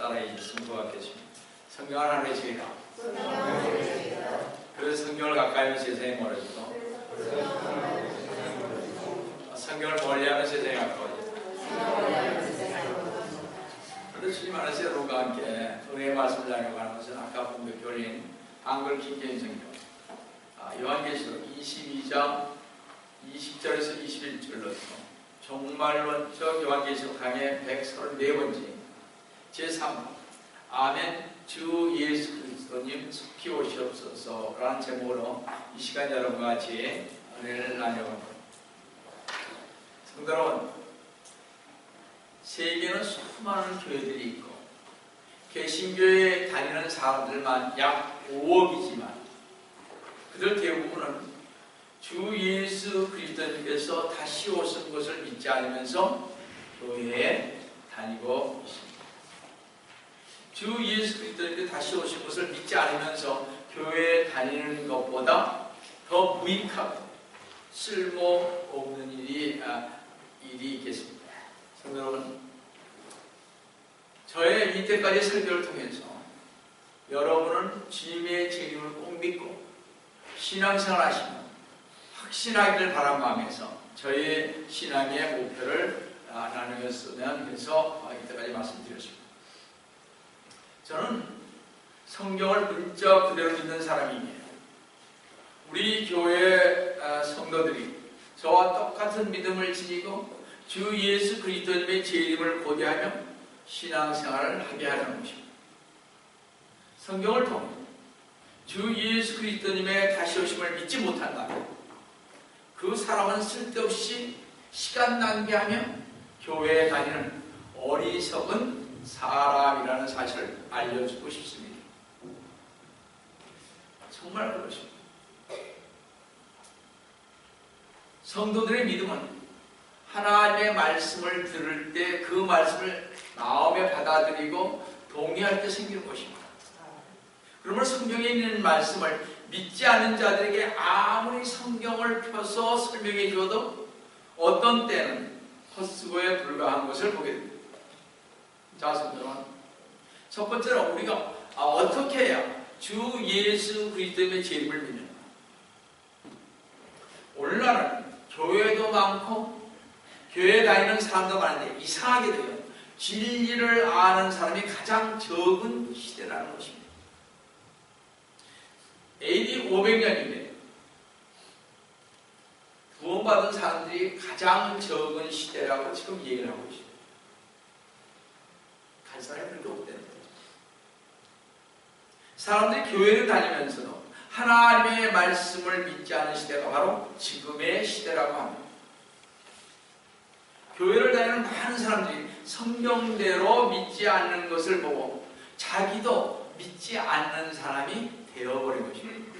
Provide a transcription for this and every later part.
따라해 주셨으면 좋겠습니다. 성경 하나님의 죄가 그래서 성경을 가까이 하면 세상에 멀어지고 성경을 멀리하면 세상에 가까워지고. 그런데 주님 안에서 여러분과 함께 은혜의 말씀을 나누어가는 것은 아까 본 교린 한글 킹제임 성경 요한계시록 22장 20절에서 21절로 종말론적 요한계시록 강의 134번째 제3부 아멘 주 예수 그리스도님 속히 오시옵소서 라는 제목으로 이 시간 여러분과 같이 은혜를 나누어갑니다. 성도 여러분, 세계는 수많은 교회들이 있고 개신교에 다니는 사람들만 약 5억이지만 그들 대부분은 주 예수 그리스도님께서 다시 오신 것을 믿지 않으면서 교회에 다니고 있습니다. 주 예수 그리스도님께서 다시 오신 것을 믿지 않으면서 교회에 다니는 것보다 더 무익하고 쓸모없는 일이 있겠습니다. 성도 여러분, 저의 이때까지 설교를 통해서 여러분은 주님의 재림을 꼭 믿고 신앙생활 하시면 확신하기를 바란 마음에서 저의 신앙의 목표를 나누었으면 해서 이때까지 말씀드렸습니다. 저는 성경을 문자 그대로 믿는 사람이에요. 우리 교회 성도들이 저와 똑같은 믿음을 지니고 주 예수 그리스도님의 재림을 고대하며 신앙생활을 하게 하는 것입니다. 성경을 통해 주 예수 그리스도님의 다시 오심을 믿지 못한다면 그 사람은 쓸데없이 시간 낭비하며 교회에 다니는 어리석은 사람이라는 사실을 알려주고 싶습니다. 정말 그렇습니다. 성도들의 믿음은 하나님의 말씀을 들을 때 그 말씀을 마음에 받아들이고 동의할 때 생기는 것입니다. 그러면 성경에 있는 말씀을 믿지 않는 자들에게 아무리 성경을 펴서 설명해 주어도 어떤 때는 헛수고에 불과한 것을 보게 됩니다. 자, 성도는 첫 번째로 우리가 어떻게 해야 주 예수 그리스도의 재림을 믿는가? 오늘날은 교회도 많고 교회에 다니는 사람도 많은데 이상하게도요 진리를 아는 사람이 가장 적은 시대라는 것입니다. AD 500년인데 구원받은 사람들이 가장 적은 시대라고 지금 얘기를 하고 있습니다. 갈 사람이 그렇게 없다는 거죠. 사람들이 교회를 다니면서도 하나님의 말씀을 믿지 않는 시대가 바로 지금의 시대라고 합니다. 교회를 다니는 많은 사람들이 성경대로 믿지 않는 것을 보고 자기도 믿지 않는 사람이 되어버린 것입니다.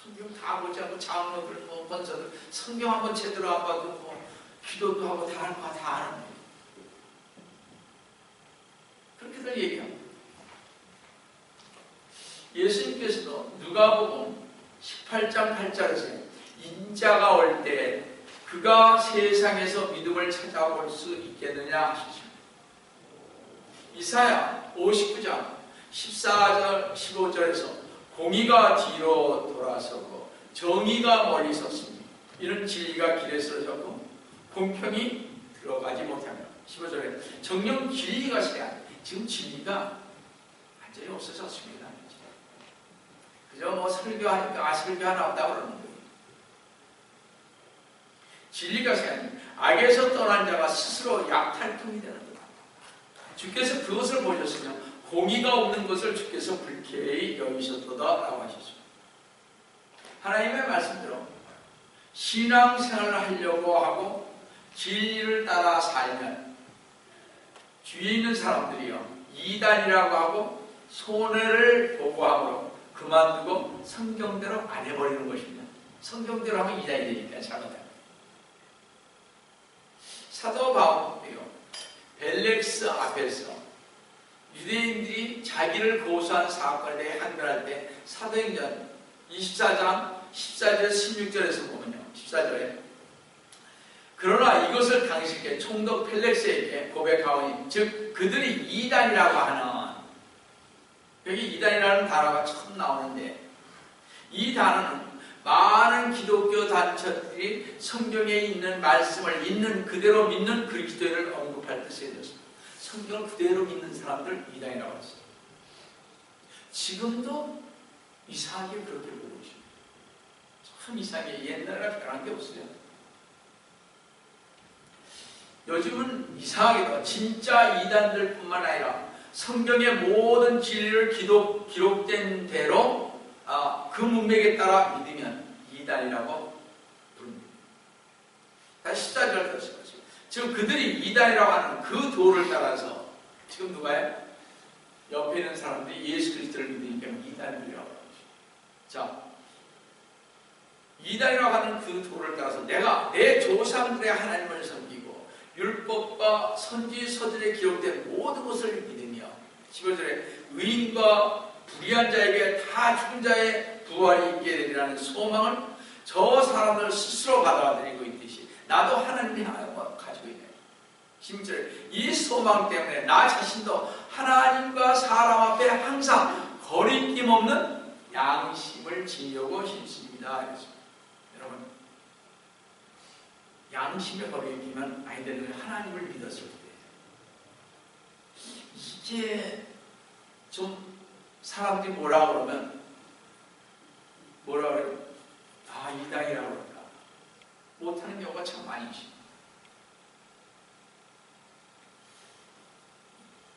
성경 다 보지 않고 장로들, 권사들 성경 한번 제대로 안 봐도 기도도 하고 다 하는 거 다 아는 거예요. 그렇게들 얘기합니다. 예수님께서도 누가복음 18장 8절에서 인자가 올 때 그가 세상에서 믿음을 찾아볼 수 있겠느냐 하셨습니다. 이사야 59장 14절 15절에서 공의가 뒤로 돌아서고 정의가 멀리 섰습니다. 이런 진리가 길에 쓰러졌고 공평이 들어가지 못하며 15절에 정녕 진리가 시대한 지금 진리가 완전히 없어졌습니다. 그저 설교하니까 설교 하나 없다고 그러는 거예요. 진리가 시대한 악에서 떠난 자가 스스로 약탈통이 되는 거다. 주께서 그것을 보셨으며 공의가 없는 것을 주께서 불쾌히 여기셨도다 라고 하셨습니다. 하나님의 말씀대로 신앙생활을 하려고 하고 진리를 따라 살면 주위에 있는 사람들이요 이단이라고 하고 손해를 보고함으로 그만두고 성경대로 안 해버리는 것입니다. 성경대로 하면 이단이 되니까 잘못합니다. 사도 바울이요 벨렉스 앞에서 유대인들이 자기를 고소한 사건에 대해 항변할 때 사도행전 24장 14절에서 16절에서 보면요 14절에 그러나 이것을 당시 총독 펠렉스에게 고백하오니, 즉 그들이 이단이라고 하는, 여기 이단이라는 단어가 처음 나오는데, 이 단어는 많은 기독교 단체들이 성경에 있는 말씀을 있는 그대로 믿는 그리스도인을 언급할 때 쓰여졌습니다. 성경을 그대로 믿는 사람들 이단이라고 했어요. 지금도 이상하게 그렇게 보고 있습니다. 참 이상해. 옛날과 변한 게 없어요. 요즘은 이상하게도 진짜 이단들 뿐만 아니라 성경의 모든 진리를 기록된 대로 그 문맥에 따라 믿으면 이단이라고 부릅니다. 다시 14절 들으시죠. 지금 그들이 이단이라고 하는 그 도를 따라서 지금 누가요? 옆에 있는 사람들이 예수 그리스도를 믿으니까 이단이라고 하죠. 자, 이단이라고 하는 그 도를 따라서 내가 내 조상들의 하나님을 섬기고 율법과 선지 서들에 기록된 모든 것을 믿으며 15절에 의인과 불의한 자에게 다 죽은 자의 부활이 있게 되리라는 소망을 저 사람들 스스로 받아들이고 있듯이 나도 하나님이 가지고 있네. 16절에 이 소망 때문에 나 자신도 하나님과 사람 앞에 항상 거리낌 없는 양심을 지니려고 힘씁니다. 여러분, 양심에 거리기만 아니 되는 하나님을 믿었을 때 이게 좀 사람들이 뭐라 그러면 뭐라 그래요? 아, 이단이라고 그런가? 못하는 경우가 참 많이 있습니다.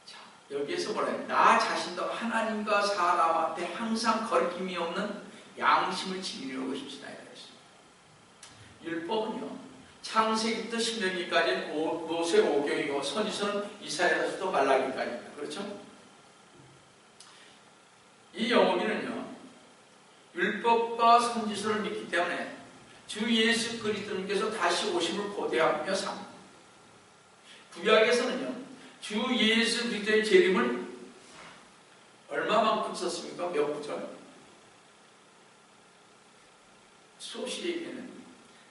자, 여기에서 뭐래요? 나 자신도 하나님과 사람 앞에 항상 거리낌이 없는 양심을 지니려고 힘쓰다 이랬어요. 율법은요, 창세기부터 신명기까지는 모세 오경이고 선지서는 이사야서부터 말라기까지입니다. 그렇죠? 이 영어기는요, 율법과 선지서를 믿기 때문에 주 예수 그리스도님께서 다시 오심을 고대하며 삽니다. 구약에서는요, 주 예수 그리스도의 재림을 얼마만큼 썼습니까? 몇 구절? 소시에게는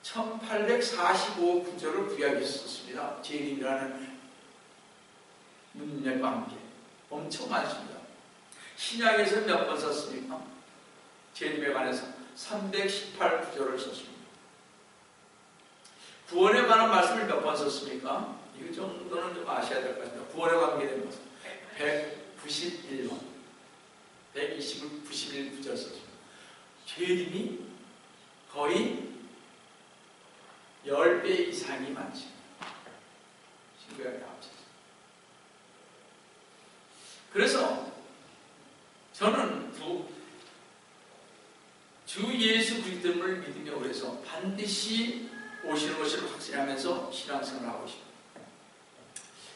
1845구절을 구약에 썼습니다. 재림이라는 문맥과 함께 엄청 많습니다. 신약에서 몇 번 썼습니까? 재림에 관해서 318구절을 썼습니다. 구원에 관한 말씀을 몇 번 썼습니까? 이 정도는 좀 아셔야 될 것 같습니다. 구원에 관계된 것은 191번, 191구절 썼습니다. 재림이 거의 10배 이상이 많죠. 신구약에 합쳐서. 그래서 저는 주 예수 그리스도를 믿으며 그래서 반드시 오시는 것을 확신하면서 신앙생활을 하고 있습니다.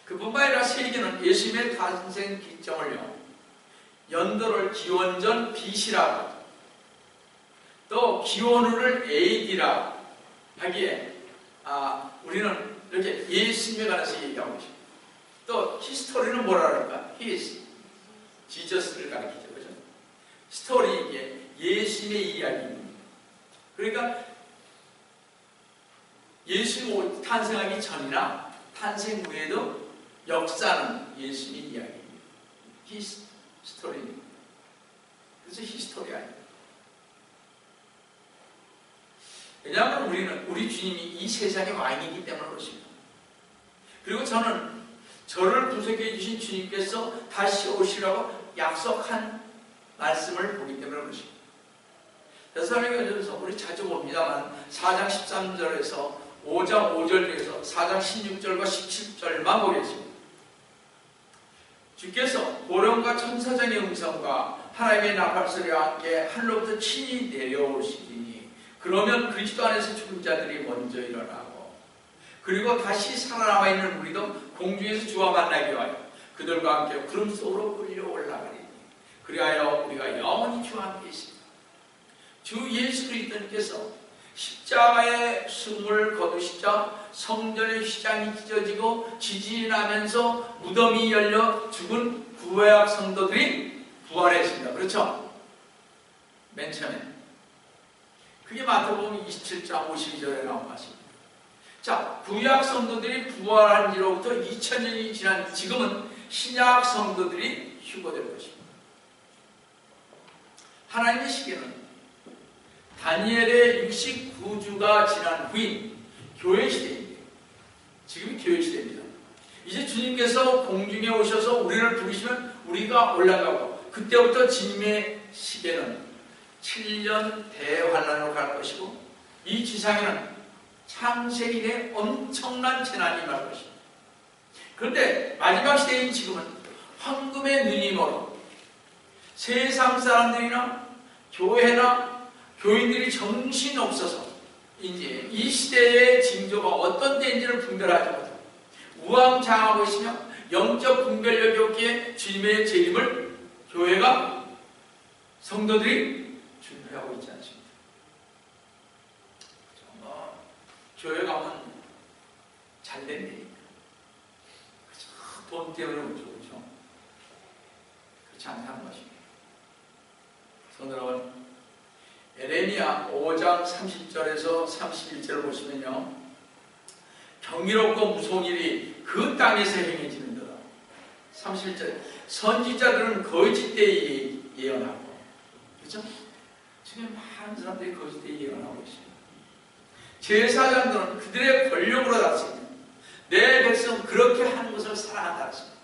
그뿐만 아니라 세계는 예수님의 탄생 기점을요, 연도를 기원전 BC라고 또 기원후를 AD라 하기에 우리는 이렇게 예수님에 관해서 얘기하고 있습니다. 또 히스토리는 뭐라 그럴까? His, 지저스를 가리키죠. 그죠? 스토리, 이게 예수님의 이야기입니다. 그러니까 예수님 탄생하기 전이나 탄생 후에도 역사는 예수님의 이야기입니다. His 스토리입니다. 그래서 히스토리 아닙니다. 왜냐하면 우리 주님이 이 세상의 왕이기 때문에 그렇습니다. 그리고 저는 저를 구속해 주신 주님께서 다시 오시라고 약속한 말씀을 보기 때문에 그렇습니다. 데살로니가전서 우리 자주 봅니다만 4장 13절에서 5장 5절 중에서 4장 16절과 17절만 보겠습니다. 주께서 보령과 천사장의 음성과 하나님의 나팔소리와 함께 하늘로부터 친히 내려오시리니 그러면 그리스도 안에서 죽은 자들이 먼저 일어나고 그리고 다시 살아남아 있는 우리도 공중에서 주와 만나게 하여 그들과 함께 구름 속으로 끌려 올라가리니 그리하여 우리가 영원히 주와 함께 있습니다. 주 예수 그리스도님께서 십자가의 숨을 거두시자 성전의 휘장이 찢어지고 지진이 나면서 무덤이 열려 죽은 구약 성도들이 부활했습니다. 그렇죠? 맨 처음에 그게 마태복음 27장 52절에 나온 말씀입니다. 자, 구약 성도들이 부활한 지로부터 2000년이 지난 지금은 신약 성도들이 휴거될 것입니다. 하나님의 시계는 다니엘의 69주가 지난 후인 교회 시대입니다. 지금이 교회 시대입니다. 이제 주님께서 공중에 오셔서 우리를 부르시면 우리가 올라가고, 그때부터 주님의 시계는 7년 대환란으로 갈 것이고, 이 지상에는 창세기 내 엄청난 재난이 임할 것입니다. 그런데 마지막 시대인 지금은 황금의 눈이 멀어 세상 사람들이나 교회나 교인들이 정신없어서 이제 이 시대의 징조가 어떤 때인지를 분별하지 못하고 우왕좌왕하고 있으며, 영적 분별력이 없기에 주님의 재림을 교회가, 성도들이 준비하고 있지 않습니다. 교회 가면 잘된 일입니다. 돈 때문에 오죠, 그렇죠? 그렇지 않다는 것입니다. 성도 여러분, 에레미야 5장 30절에서 31절을 보시면요, 경이롭고 무서운 일이 그 땅에서 행해지는도다. 31절, 선지자들은 거짓되이 예언하고, 그렇죠? 지금 많은 사람들이 거짓되이 예언하고 있습니다. 제사장들은 그들의 권력으로 다스립니다. 내 백성 그렇게 하는 것을 사랑한다 했습니다.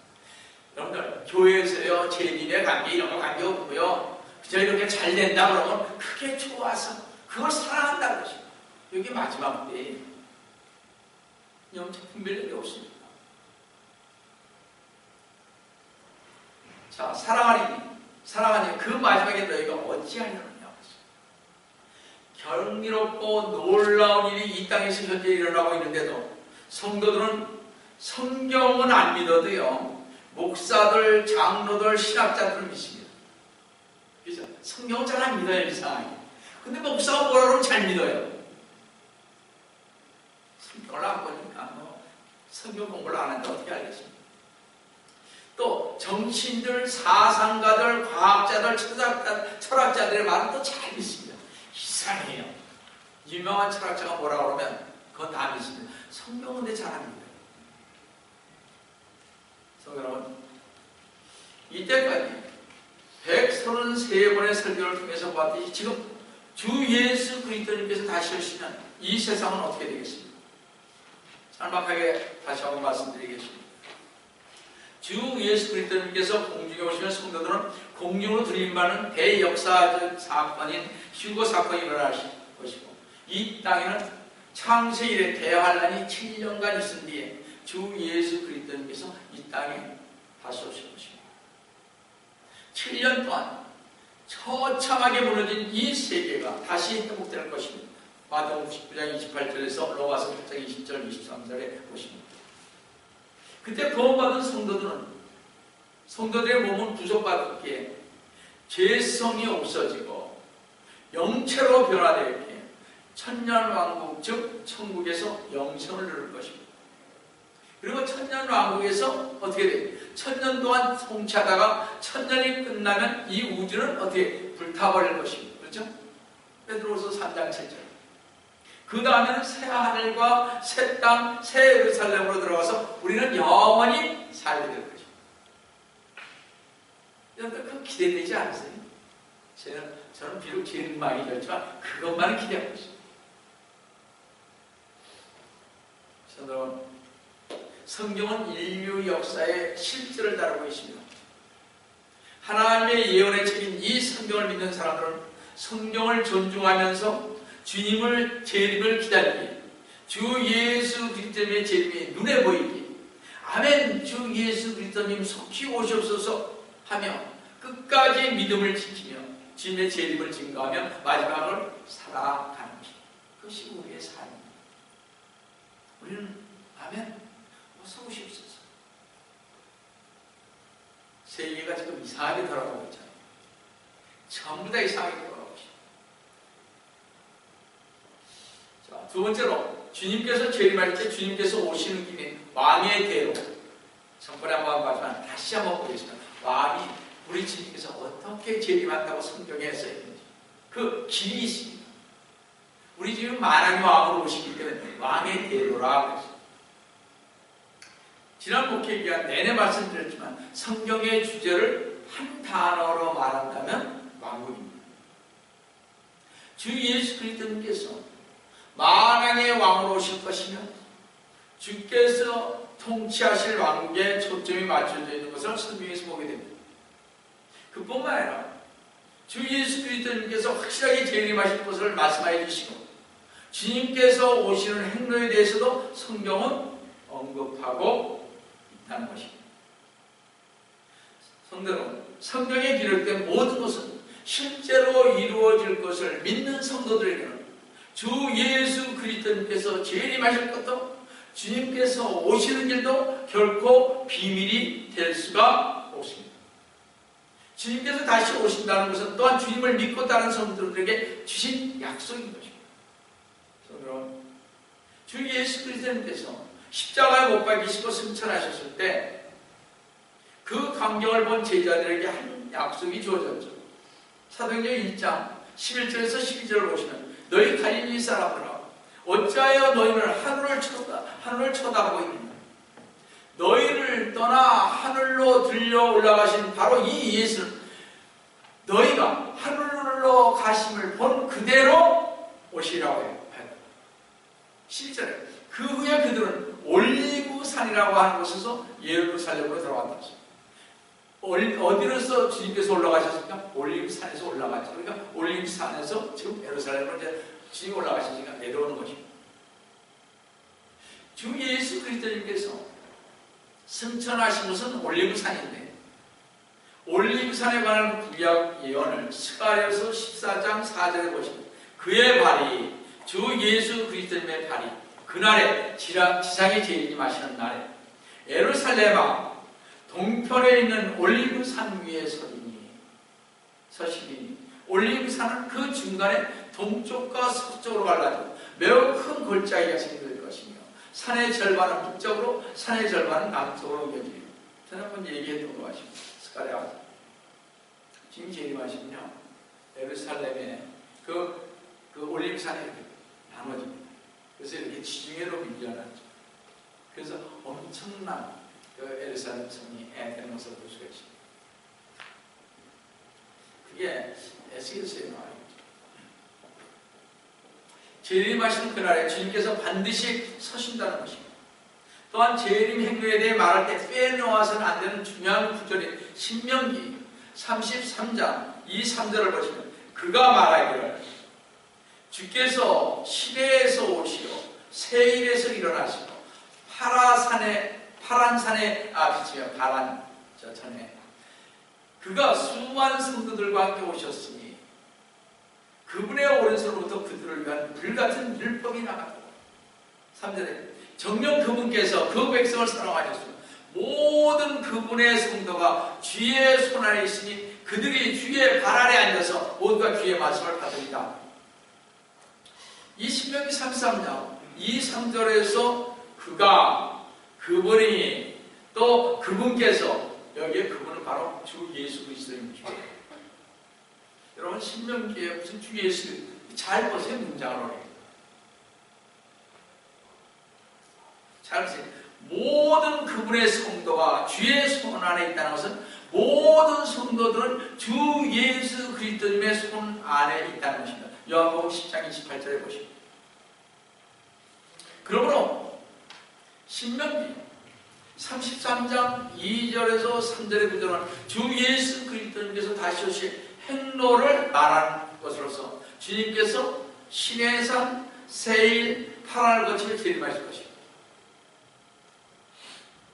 여러분들, 교회에서요, 재림의 관계 이런 거 관계 없고요, 그저 이렇게 잘 된다 그러면 그게 좋아서 그걸 사랑한다는 것입니다. 여기 마지막 때에 영적 분별력이 없습니다. 자, 사랑하니 그 마지막에 너희가 어찌하려느냐. 경이롭고 놀라운 일이 이 땅에서 현재 일어나고 있는데도 성도들은 성경은 안 믿어도요, 목사들, 장로들, 신학자들은 믿습니다. 그죠? 성경은 잘 안 믿어요, 이상하게. 근데 목사가 뭐라 그러면 잘 믿어요. 성경을 안 보니까 성경 공부를 안 하는데 어떻게 알겠습니까? 또 정치인들, 사상가들, 과학자들, 철학자들의 말은 또 잘 믿습니다. 이상해요. 유명한 철학자가 뭐라 그러면 그건 다 믿습니다. 성경은 근데 잘 안 믿어요. 그래서 여러분, 이때까지 133번의 설교를 통해서 봤듯이 지금 주 예수 그리스도님께서 다시 오시면 이 세상은 어떻게 되겠습니까? 짤막하게 다시 한번 말씀드리겠습니다. 주 예수 그리스도님께서 공중에 오시면 성도들은 공중으로 들림받는 대역사적 사건인 휴거 사건이 일어날 것이고, 이 땅에는 창세일의 대환란이 7년간 있은 뒤에 주 예수 그리스도님께서 이 땅에 다시 오실 것입니다. 7년 동안 처참하게 무너진 이 세계가 다시 회복될 것입니다. 마태복음 19장 28절에서 로마서 8장 20절 23절에 보십니다. 그때 구원받은 성도들의 몸은 구속받았기에 죄성이 없어지고 영체로 변화되었기에 천년왕국, 즉 천국에서 영생을 누릴 것입니다. 그리고 천년왕국에서 어떻게 돼요? 천년 동안 통치하다가 천년이 끝나면 이 우주는 어떻게 불타버릴 것입니다. 그렇죠? 베드로후서 3장 7절. 그 다음에는 새 하늘과 새 땅, 새 예루살렘으로 들어가서 우리는 영원히 살게 될 것입니다. 여러분들 그거 기대되지 않으세요? 저는 비록 재림만이 결지만 그것만은 기대하고 있습니다. 여러분, 성경은 인류 역사의 실제를 다루고 있습니다. 하나님의 예언에 책인 이 성경을 믿는 사람들은 성경을 존중하면서 주님을 재림을 기다리기, 주 예수 그리스도님의 재림이 눈에 보이기, 아멘, 주 예수 그리스도님 속히 오시옵소서 하며 끝까지 믿음을 지키며 주님의 재림을 증거하며 마지막을 살아가는 것입니다. 그것이 우리의 삶입니다. 우리는 아멘, 어서 오시옵소서. 세계가 지금 이상하게 돌아가고 있잖아요. 전부 다 이상하게 돌아가고 있습니다. 자, 두 번째로 주님께서 재림할 때 주님께서 오시는 길에 왕의 대로, 전번에 한번 봤지만 다시 한번 보겠습니다. 왕이 우리 주님께서 어떻게 재림한다고 성경에 써 있는지 그 길이 있습니다. 우리 지금 만왕의 왕으로 오시기 때문에 왕의 대로라 그랬어요. 지난 목회 기간 내내 말씀드렸지만 성경의 주제를 한 단어로 말한다면 왕국입니다. 주 예수 그리스도님께서 만왕의 왕으로 오실 것이며 주께서 통치하실 왕국에 초점이 맞춰져 있는 것을 성경에서 보게 됩니다. 그뿐만 아니라 주 예수 그리스도님께서 확실하게 재림하실 것을 말씀하여 주시고 주님께서 오시는 행로에 대해서도 성경은 언급하고 있다는 것입니다. 성도는 성경에 기록된 모든 것은 실제로 이루어질 것을 믿는 성도들에게는 주 예수 그리스도님께서 재림하실 것도 주님께서 오시는 길도 결코 비밀이 될 수가 없습니다. 주님께서 다시 오신다는 것은 또한 주님을 믿고 따른 성도들에게 주신 약속인 것입니다. 성도는 주 예수 그리스도님께서 십자가에 못 박히시고 승천하셨을 때 그 광경을 본 제자들에게 한 약속이 주어졌죠. 사도행전 1장 11절에서 12절을 보시면 너희 갈릴리 사람들아 어찌하여 너희는 하늘을 쳐다보고 있느냐. 너희를 떠나 하늘로 들려 올라가신 바로 이 예수는 너희가 하늘로 가심을 본 그대로 오시라고 해요. 12절에 그 후에 그들은 올리브산이라고 하는 곳에서 예루살렘으로 들어간다. 어디로서 주님께서 올라가셨습니까? 올리브산에서 올라갔죠. 그러니까 올리브산에서 지금 예루살렘으로 이제 주님 올라가시니까 내려오는 것입니다. 주 예수 그리스도님께서 승천하신 곳은 올리브산인데 올리브산에 관한 구약 예언을 스가랴서 14장 4절에 보시면 그의 발이 주 예수 그리스도님의 발이 그날에 지상에 재림하시는 날에 예루살렘아 동편에 있는 올리브산 위에 서시리니 올리브산은 그 중간에 동쪽과 서쪽으로 갈라져 매우 큰 골짜기가 생길 것이며 산의 절반은 북쪽으로 산의 절반은 남쪽으로 옮겨지리라. 지난번 얘기했던 것 같습니다. 스가랴 지금 재림하시면요 예루살렘에 그 올리브산이 이렇게 나눠집니다. 그래서 이렇게 지중해로 밀려났죠. 그래서 엄청난 예루살렘 성이 되는 것을 볼 수가 있습니다. 그게 에스겔서에 나와요. 재림하시는 그날에 주님께서 반드시 서신다는 것입니다. 또한 재림 행로에 대해 말할 때 빼놓아서는 안 되는 중요한 구절인 신명기 33장 2, 3절을 보시면 그가 말하기를 주께서 시내에서 오시어 세일에서 일어나시고 파란 산에 비치며 파란 저 전에 그가 수많은 성도들과 함께 오셨으니 그분의 오른손으로부터 그들을 위한 불같은 율법이 나갔고 3절에 정녕 그분께서 그 백성을 사랑하셨으며 모든 그분의 성도가 주의 손안에 있으니 그들이 주의 발 아래 앉아서 모두가 주의 말씀을 받으리다. 이 신명기 33장 2, 3절에서 그분이 또 그분께서 여기에 그분은 바로 주 예수 그리스도입니다. 여러분 신명기에 무슨 주 예수 잘 보세요. 문장을 잘 보세요. 모든 그분의 성도가 주의 손 안에 있다는 것은 모든 성도들은 주 예수 그리스도님의 손 안에 있다는 것입니다. 요한복음 10장 28절에 보십니다. 그러므로 신명기 33장 2절에서 3절의 구절은 주 예수 그리스도님께서 다시 오실 행로를 말하는 것으로서 주님께서 시내산, 세일, 파란을 거치며 재림하실 것입니다.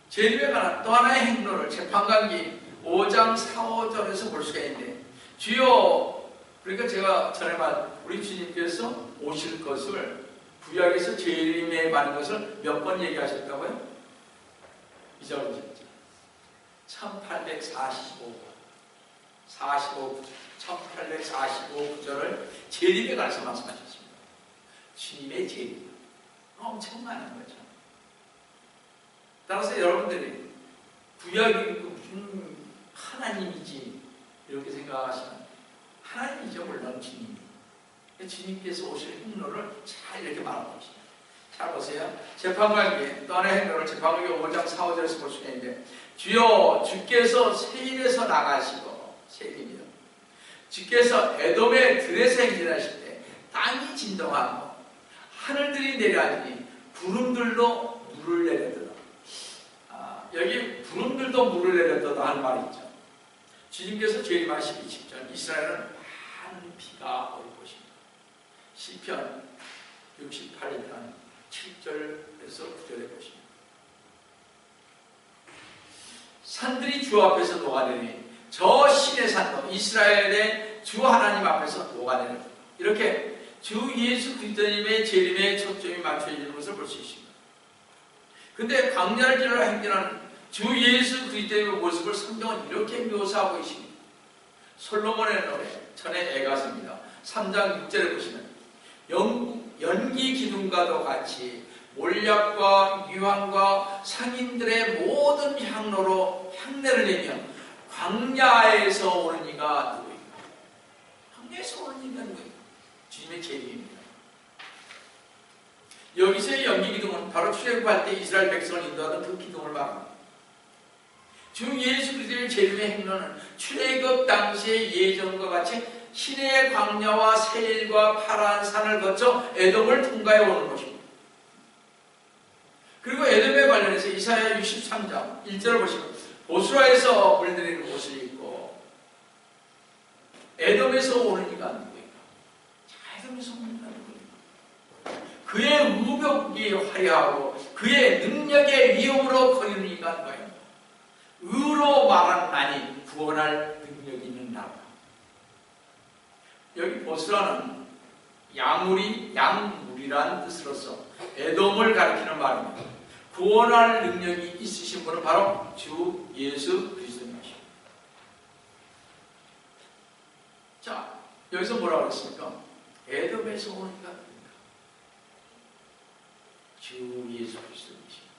재림에 관한 또 하나의 행로를 재판관기 5장 4, 5절에서 볼 수가 있는데 주여 그러니까 제가 전에 말 우리 주님께서 오실 것을 구약에서 재림에 관한 것을 몇 번 얘기하셨다고요? 이절 보셨죠? 1845구절을 재림에 관해서 말씀하셨습니다. 주님의 재림 엄청 많은 거죠. 따라서 여러분들이 구약이 무슨 하나님이지 이렇게 생각하시면 하나님이죠. 물론 주님. 주님께서 오실 행로를 잘 이렇게 말하고 계십니다. 잘 보세요. 재판관기 또 하나의 행로를 재판관기 5장 4, 5절에서 볼 수 있는데, 주여 주께서 세일에서 나가시고, 세일입니다. 주께서 에돔의 들에서 행진하실 때 땅이 진동하고 하늘들이 내려앉으니 구름들도 물을 내렸더라. 여기 구름들도 물을 내렸더라 하는 말이 있죠. 주님께서 재림하시기 직전 이스라엘은 많은 비가 올 것입니다. 시편 68편 7절에서 9절의 것입니다. 산들이 주 앞에서 녹아내리니 저 신의 산도 이스라엘의 주 하나님 앞에서 녹아내린다. 이렇게 주 예수 그리스도님의 재림에 초점이 맞춰지는 것을 볼 수 있습니다. 근데 광야를 지나라 행진하는 주 예수 그리스도의 모습을 성경은 이렇게 묘사하고 있습니다. 솔로몬의 노래 전에 애가서입니다. 3장 6절에 보시면 연기 기둥과도 같이 몰약과 유황과 상인들의 모든 향로로 향내를 내며 광야에서 오는 이가 누구인가? 광야에서 오는 이가 누구인가? 주님의 재림입니다. 여기서의 연기 기둥은 바로 출애굽할 때 이스라엘 백성을 인도하던 그 기둥을 말합니다. 주 예수 그리스도의 재림의 행로는 출애굽 당시의 예정과 같이 시내의 광야와 세일과 파란 산을 거쳐 에돔을 통과해 오는 것입니다. 그리고 에돔에 관련해서 이사야 63장 1절을 보시면 보스라에서 물들이는 옷을 입고 에돔에서 오는 이가 누구인가? 에돔에서 오는 이가 누구인가? 그의 우벽이 화려하고 그의 능력의 위엄으로 거리는 이가 누구인가? 의로 말한 나니 구원할 능력이 있는 나라. 여기 보스라는 양물이란 뜻으로서 에돔을 가리키는 말입니다. 구원할 능력이 있으신 분은 바로 주 예수 그리스도님이십니다. 자, 여기서 뭐라고 했습니까? 에돔에서 오는 이가 누구인가? 주 예수 그리스도님이십니다.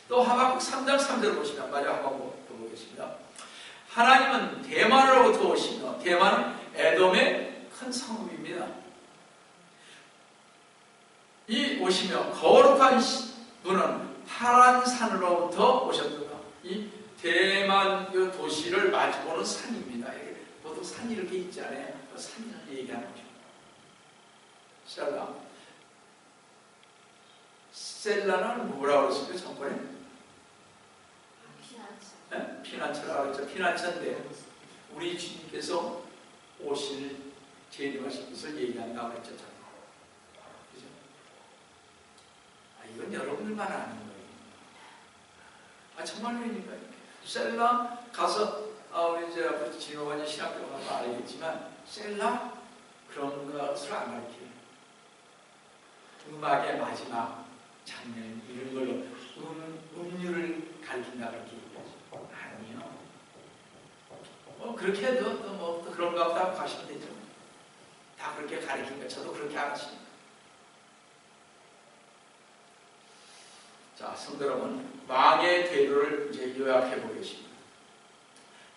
또 하박국 3장 3절을 보시면 마저 하박국 보겠습니다. 하나님은 대만으로부터 오시며 대만은 에돔의 큰 성읍입니다. 이 오시며 거룩한 분은 파란 산으로부터 오셨도다. 이 대만 그 도시를 마주보는 산입니다. 보통 산이 이렇게 있잖아요. 그 산을 얘기하는 거죠. 셀라는 뭐라고 그랬어요? 전번에? 피난처라고 했죠. 피난처인데 우리 주님께서 오실 재림하신 것을 얘기한다고 했죠. 그죠? 이건 여러분들만 아는 거예요. 정말로니까 셀라 가서 우리 이제 진호관이 신학교 가서 알겠지만 셀라 그런 것을 안 가르쳐요. 음악의 마지막 장면 이런 걸로 음률을 가르친다 그렇게 얘기하죠. 아니요. 그렇게 해도 또 그런가 보다 가시면 되죠. 다 그렇게 가르치니까 저도 그렇게 알았습니다. 자, 성도 여러분, 왕의 대로를 이제 요약해 보겠습니다.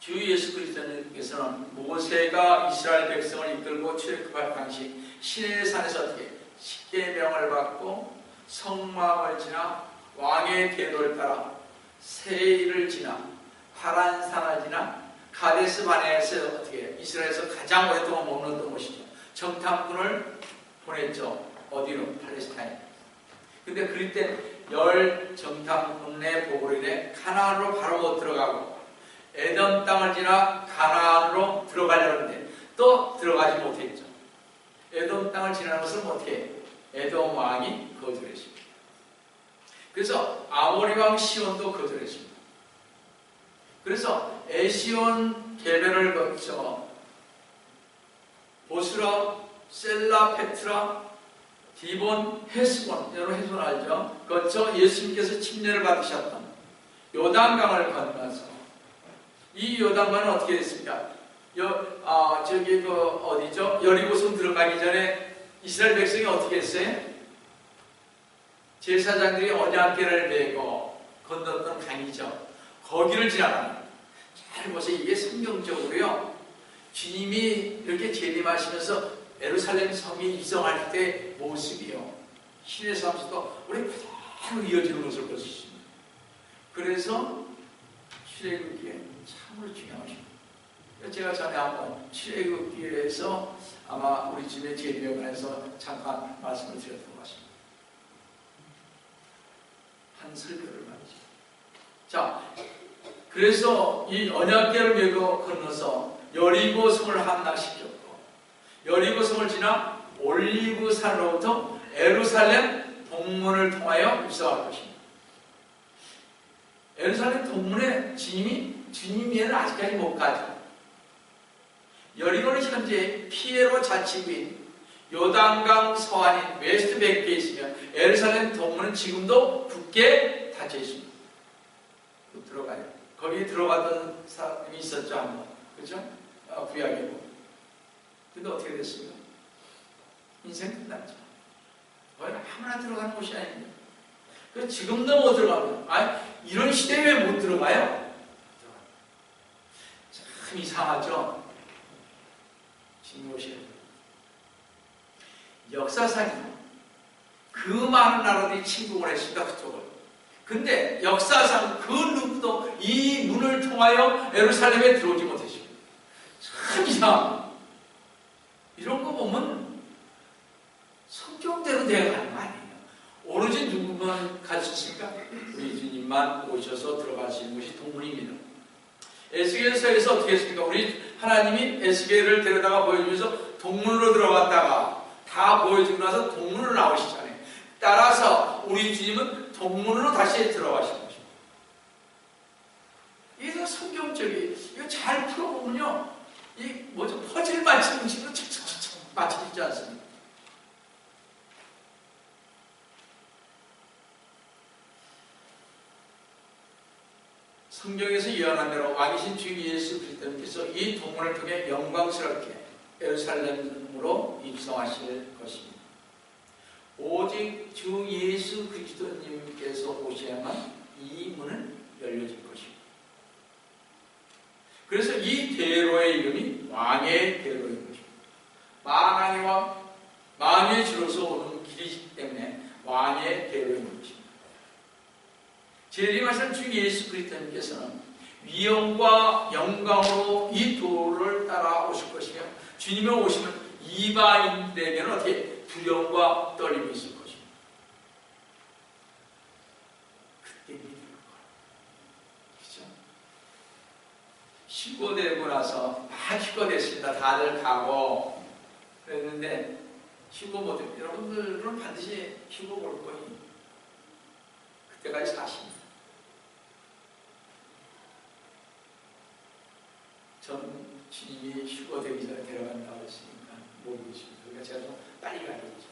주 예수 그리스도님께서는 모세가 이스라엘 백성을 이끌고 출애굽할 당시 시내 산에서 어떻게 십계명을 받고 성막을 지나 왕의 대로를 따라 세일을 지나 파란 산을 지나 가데스 바네아에서 어떻게 이스라엘에서 가장 오랫동안 머물렀던 곳이죠. 정탐꾼을 보냈죠. 어디로? 팔레스타인. 근데 그럴 때 열 정탐꾼의 보고를 인해 가나안으로 바로 못 들어가고 에돔 땅을 지나 가나안으로 들어가려는데 또 들어가지 못했죠. 에돔 땅을 지나는 것은 어떻게? 에돔 왕이 거절했습니다. 그래서 아모리 왕 시온도 거절했습니다. 그래서 에시온 게베를 거쳐 보스라, 셀라, 페트라, 디본, 헤스본, 여러분 헤스본 알죠? 거쳐 예수님께서 침례를 받으셨던 요단강을 건너서 이 요단강은 어떻게 됐습니까? 어디죠? 여리고성 들어가기 전에 이스라엘 백성이 어떻게 했어요? 제사장들이 언약궤를 메고 건넜던 강이죠. 거기를 지나가는. 잘 보세요. 이게 성경적으로요. 주님이 이렇게 재림하시면서 예루살렘 성이 이성할 때 모습이요. 신의 삶에서도 우리 그대로 이어지는 것을 볼 수 있습니다. 그래서 출애굽기에 참으로 중요한 것입니다. 제가 전에 한번 출애굽기에서 아마 우리 집에 제비에 관해서 잠깐 말씀을 드렸던 것 같습니다. 한 설교를 말이죠. 자, 그래서 이 언약궤를 메고 건너서 여리고 성을 함락시켰고, 여리고 성을 지나 올리브산으로부터 예루살렘 동문을 통하여 입성할 것입니다. 예루살렘 동문에 주님이는 아직까지 못 가죠. 여리고는 현재 피에로 자치구인 요단강 서안인 웨스트 뱅크에 있으며 예루살렘 동문은 지금도 굳게 닫혀 있습니다. 들어가요. 거기 들어가던 사람이 있었죠, 한번. 그죠? 구약에 보면. 근데 어떻게 됐습니까? 인생 끝났죠. 거기 아무나 들어가는 곳이 아닙니다. 그래서 지금도 못 들어가고요. 아니, 이런 시대에 왜 못 들어가요? 참 이상하죠? 진노시 역사상이요. 그 많은 나라들이 침공을 했습니다, 그쪽을. 근데 역사상 그 누구도 이 문을 통하여 예루살렘에 들어오지 못했습니다. 참 이상합니다. 이런 거 보면 성경대로 되어가는 거 아니에요. 오로지 누구만 갈 수 있습니까? 우리 주님만 오셔서 들어갈 수 있는 것이 동문입니다. 에스겔서에서 어떻게 했습니까? 우리 하나님이 에스겔을 데려다가 보여주면서 동문으로 들어갔다가 다 보여주고 나서 동문으로 나오시잖아요. 따라서 우리 주님은 동문으로 다시 들어가시는 것입니다. 이게 성경적이, 이거 잘 풀어보면요, 이 뭐죠? 퍼즐 맞추는 식으로 착착착착 맞춰지지 않습니까? 성경에서 예언한 대로 왕이신 주 예수 그리스도께서 이 동문을 통해 영광스럽게 예루살렘으로 입성하실 것입니다. 오직 주 예수 그리스도님께서 오셔야만 이 문은 열려질 것입니다. 그래서 이 대로의 이름이 왕의 대로인 것입니다. 만왕의 왕, 만유의 주로서 오는 길이기 때문에 왕의 대로인 것입니다. 재림하신 주 예수 그리스도님께서는 위엄과 영광으로 이 도를 따라 오실 것이며, 주님의 오시면 이방인들에게는 어떻게 두려움과 떨림이 있을 것입니다. 그때 믿을 거예요. 그렇죠? 휴거되고 나서 막 휴거됐습니다. 다들 가고 그랬는데 휴거 못해. 여러분들은 반드시 휴거 볼 거니 그때까지 사십니다. 전 주님이 휴거되기 전에 데려간다고 했으니까 모르겠습니다. 그러니까 제가 좀 빨리 가야겠죠.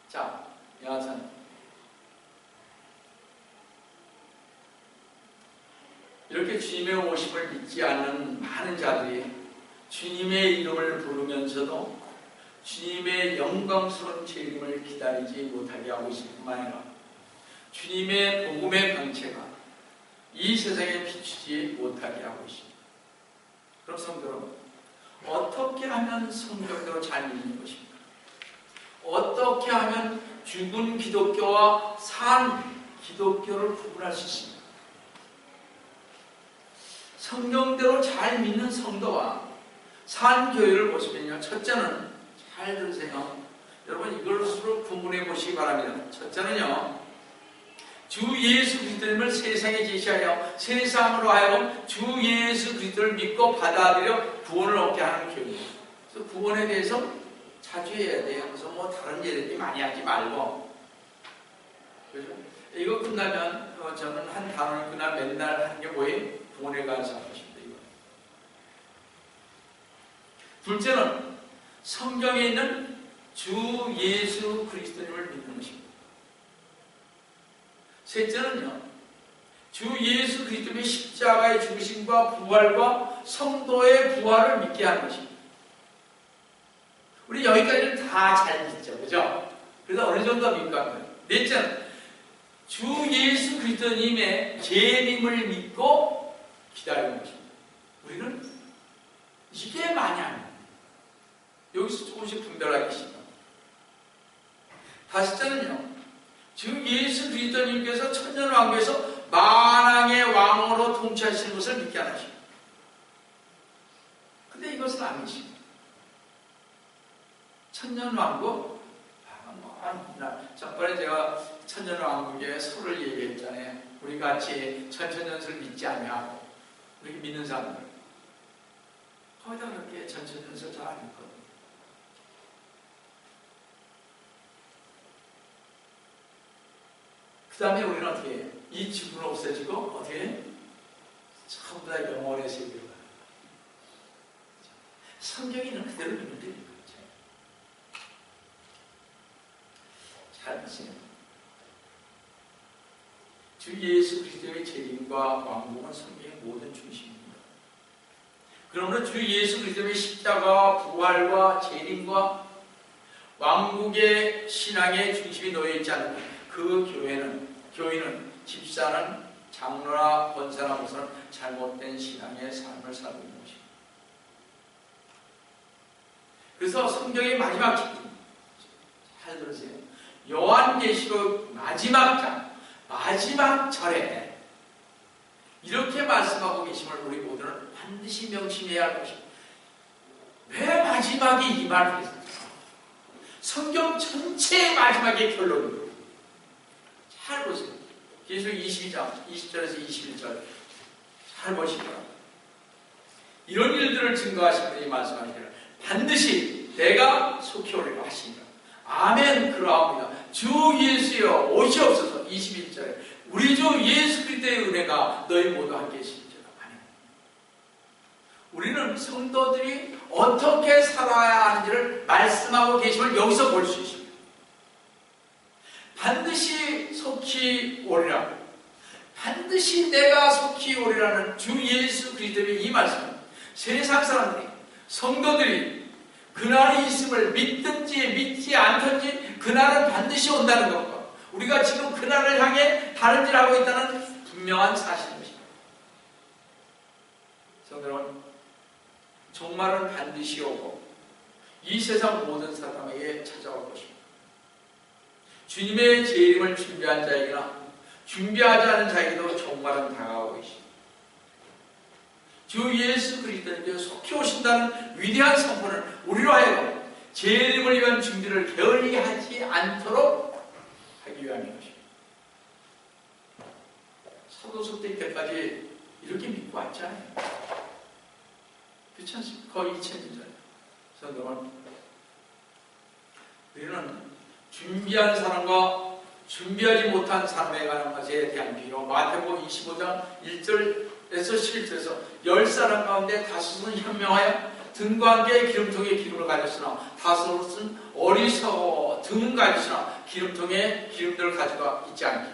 자, 여하튼 이렇게 주님의 오심을 믿지 않는 많은 자들이 주님의 이름을 부르면서도 주님의 영광스러운 재림을 기다리지 못하게 하고 있을 뿐만 아니라 주님의 복음의 광채가 이 세상에 비추지 못하게 하고 있습니다. 그럼 성도 여러분, 어떻게 하면 성경대로 잘 믿는 것입니까? 어떻게 하면 죽은 기독교와 산 기독교를 구분할 수 있습니까? 성경대로 잘 믿는 성도와 산 교회를 보시면요, 첫째는 잘 들으세요. 여러분 이걸 서로 구분해 보시기 바랍니다. 첫째는요, 주 예수 그리스도님을 세상에 제시하여 세상으로 하여금 주 예수 그리스도를 믿고 받아들여 구원을 얻게 하는 교회입니다. 그래서 구원에 대해서 자주 해야 돼요. 그래서 뭐 다른 예들이 많이 하지 말고, 그죠? 이거 끝나면 저는 한 단원을 그날 맨날 하는 게 뭐예요? 구원에 관해서 하고 싶다 이거. 둘째는 성경에 있는 주 예수 그리스도님을 믿는 것입니다. 셋째는요, 주 예수 그리스도의 십자가의 죽으심과 부활과 성도의 부활을 믿게 하는 것입니다. 우리 여기까지는 다 잘 믿죠, 그죠? 그래서 어느 정도 믿고 한 거예요. 넷째는 주 예수 그리스도님의 재림을 믿고 기다리는 것입니다. 우리는 이게 많이 아니에요. 여기서 조금씩 분별하기 시작. 다섯째는요, 지금 예수 그리스도님께서 천년왕국에서 만왕의 왕으로 통치하시는 것을 믿게 하십니다. 근데 이것은 아니십니다. 천년왕국, 전번에 제가 천년왕국의 설을 얘기했잖아요. 우리 같이 천천연설을 믿지 않냐고, 우리 믿는 사람들 거기다 그렇게 천천연설 잘 안 믿거든요. 그 다음에 우리는 어떻게 해요? 이 지구는 없어지고 어떻게 해요? 전부 다 영원의 세계로 가요. 성경이 있는 그대로 믿는 데 있는 거죠. 잘 보세요. 주 예수 그리스도의 재림과 왕국은 성경의 모든 중심입니다. 그러므로 주 예수 그리스도의 십자가, 부활과 재림과 왕국의 신앙의 중심이 놓여있지 않는 그 교회는 집사는 장로나 권사나 목사는 잘못된 신앙의 삶을 살고 있는 것입니다. 그래서 성경의 마지막 책임, 잘 들으세요. 요한계시록 마지막 장, 마지막 절에 이렇게 말씀하고 계심을 우리 모두는 반드시 명심해야 할 것입니다. 왜 마지막에 이 말을 했습니까? 성경 전체의 마지막의 결론입니다. 잘 보세요. 계속 22장, 20절에서 21절 잘 보시기 바랍니다. 이런 일들을 증거하신 분이 말씀하시기를 반드시 내가 속히 오리라 하시니라. 아멘. 그러합니다. 주 예수여 오시옵소서. 21절에 우리 주 예수 그리스도의 은혜가 너희 모두 함께 계시리라. 아멘. 우리는 성도들이 어떻게 살아야 하는지를 말씀하고 계심을 여기서 볼 수 있습니다. 반드시 속히 오리라. 반드시 내가 속히 오리라는 주 예수 그리스도의 이 말씀은 세상 사람들이, 성도들이 그날이 있음을 믿든지 믿지 않든지 그날은 반드시 온다는 것과 우리가 지금 그날을 향해 다른 일을 하고 있다는 분명한 사실입니다. 성도 여러분, 종말은 반드시 오고 이 세상 모든 사람에게 찾아올 것입니다. 주님의 재림을 준비한 자에게나 준비하지 않은 자에게도 종말은 다가오고 있습니다. 주 예수 그리스도님께서 속히 오신다는 위대한 선포는 우리로 하여금 재림을 위한 준비를 게을리하지 않도록 하기 위함인 것입니다. 사도서 때까지 이렇게 믿고 왔잖아요. 그렇지 않습니까? 거의 2000년 전에. 성도는 우리는 준비한 사람과 준비하지 못한 사람에 관한 것에 대한 비로 마태복음 25장 1절에서 11절에서 10사람 가운데 다섯은 현명하여 등과 함께 기름통에 기름을 가졌으나 다섯은 어리석어 등은 가졌으나 기름통에 기름들을 가지고 있지 않기.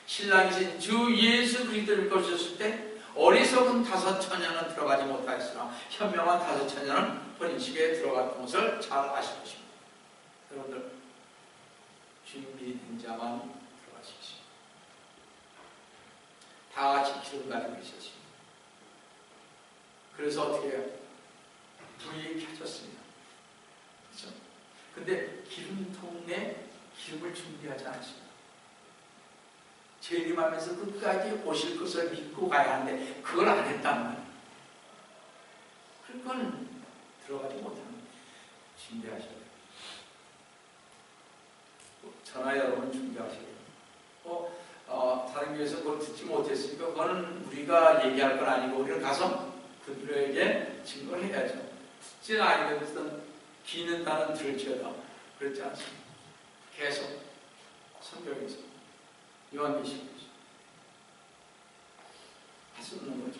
신랑이신 주 예수 그리스도를 거주셨을 때 어리석은 다섯 처녀는 들어가지 못하였으나 현명한 다섯 처녀는 혼인식에 들어갔던 것을 잘 아실 것입니다. 여러분들 준비된 자만 들어갈 수 있습니다. 다 같이 기름 가지고 있었습니다. 그래서 어떻게 해요? 불이 켜졌습니다. 그렇죠? 근데 기름통에 기름을 준비하지 않았습니다. 재림하면서 끝까지 오실 것을 믿고 가야 하는데 그걸 안 했단 말이에요. 그건 들어가지 못하는 준비하셔야 돼요. 전화 여러분 준비하셔야 돼요. 다른 교회에서 그걸 듣지 못했으니까 그거는 우리가 얘기할 건 아니고 우리는 가서 그들에게 증거를 해야죠. 듣지는 아니거든 귀는 나는 들을지어다. 그렇지 않습니다. 계속 성경에서 요한계시록에서 할 수 없는 거죠.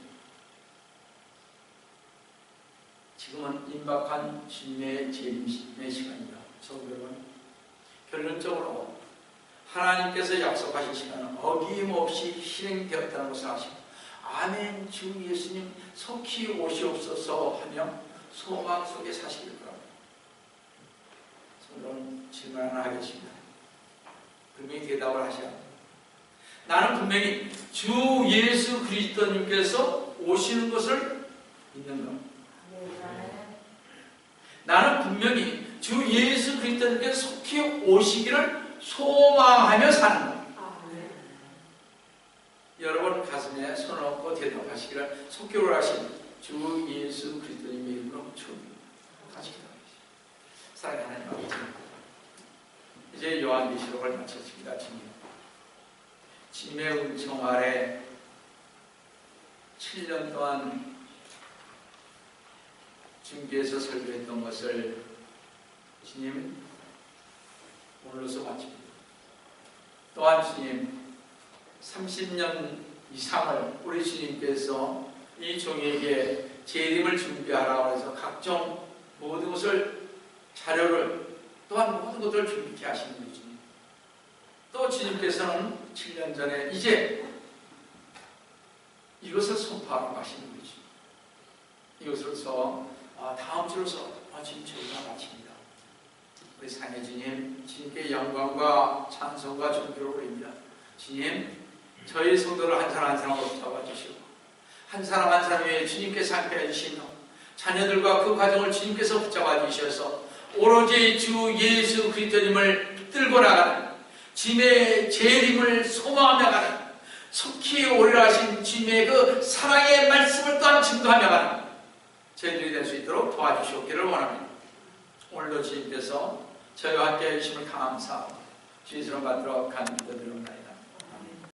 지금은 임박한 주님의 재림의 시간입니다. 성도 여러분, 결론적으로 하나님께서 약속하신 시간은 어김없이 실행되었다는 것을 아시고 아멘 주 예수님 속히 오시옵소서 하며 소망 속에 사시길 바랍니다. 성도는 질문 하나 하겠습니다. 분명히 대답을 하셔야 합니다. 나는 분명히 주 예수 그리스도님께서 오시는 것을 믿는가? 나는 분명히 주 예수 그리스도께서 속히 오시기를 소망하며 사는 것. 여러분 가슴에 손을 얹고 대답하시기를 속히 오라신 주 예수 그리스도님의 이름으로 축원합니다. 같이 기도하겠습니다. 사랑하는 하나님 아버지, 이제 요한계시록을 마쳤습니다. 주님의 은총 아래 7년 동안 중계에서 설교했던 것을 주님 오늘로서 마칩니다. 또한 주님 30년 이상을 우리 주님께서 이 종에게 재림을 준비하라고 해서 각종 모든 것을 자료를 또한 모든 것들을 준비케 하시는 우리 주님. 또 주님께서는 7년 전에 이제 이것을 선포하라고 하시는 우리 주님. 이것으로서 다음 주로서 지금 저희가 마칩니다. 우리 상해 주님, 주님께 영광과 찬송과 존귀를 올립니다. 주님, 저희 성도를 한 사람 한 사람으로 붙잡아주시고 한 사람 한 사람 위에 주님께서 함께해 주시며 자녀들과 그 가정을 주님께서 붙잡아 주셔서 오로지 주 예수 그리스도님을 끌고 나가는 주님의 재림을 소망하며 가는 속히 오리라 하신 주님의 그 사랑의 말씀을 또한 증거하며 가는 저희들이 될 수 있도록 도와주시옵기를 원합니다. 오늘도 주님께서 저희와 함께 해주심을 감사하고 주의 이름 받들어 간절히 드립니다.